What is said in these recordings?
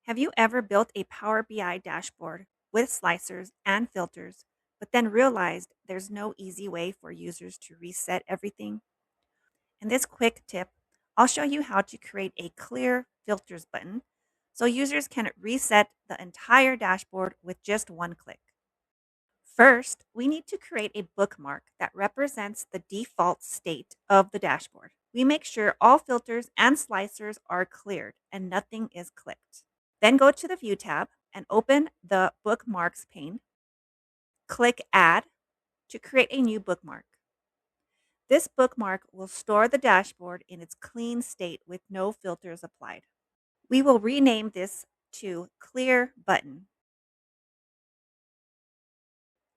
Have you ever built a Power BI dashboard with slicers and filters, but then realized there's no easy way for users to reset everything? In this quick tip, I'll show you how to create a clear filters button so users can reset the entire dashboard with just one click. First, we need to create a bookmark that represents the default state of the dashboard. We make sure all filters and slicers are cleared and nothing is clicked. Then go to the View tab and open the Bookmarks pane. Click Add to create a new bookmark. This bookmark will store the dashboard in its clean state with no filters applied. We will rename this to Clear Button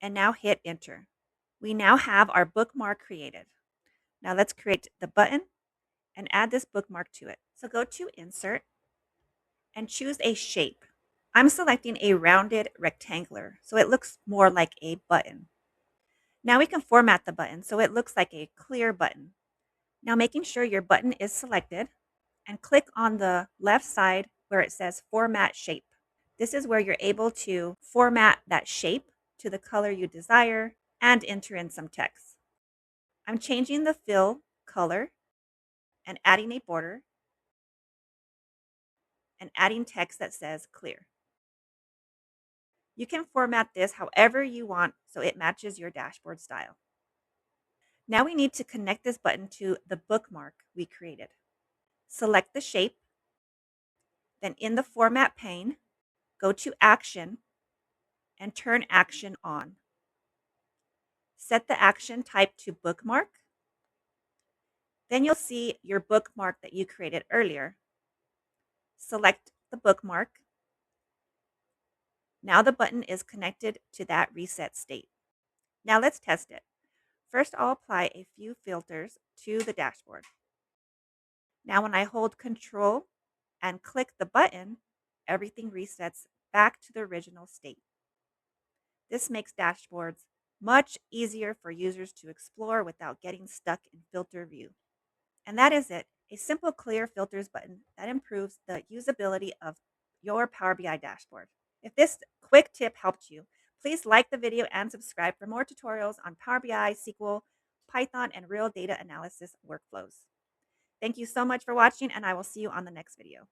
and now hit Enter. We now have our bookmark created. Now let's create the button and add this bookmark to it. So go to Insert and choose a shape. I'm selecting a rounded rectangular, so it looks more like a button. Now we can format the button so it looks like a clear button. Now making sure your button is selected and click on the left side where it says Format Shape. This is where you're able to format that shape to the color you desire and enter in some text. I'm changing the fill color and adding a border and adding text that says clear. You can format this however you want so it matches your dashboard style. Now we need to connect this button to the bookmark we created. Select the shape, then in the Format pane, go to Action and turn Action on. Set the action type to Bookmark. Then you'll see your bookmark that you created earlier. Select the bookmark. Now the button is connected to that reset state. Now let's test it. First, I'll apply a few filters to the dashboard. Now when I hold Control and click the button, everything resets back to the original state. This makes dashboards much easier for users to explore without getting stuck in filter view. And that is it, a simple clear filters button that improves the usability of your Power BI dashboard. If this quick tip helped you, please like the video and subscribe for more tutorials on Power BI, SQL, Python, and real data analysis workflows. Thank you so much for watching, and I will see you on the next video.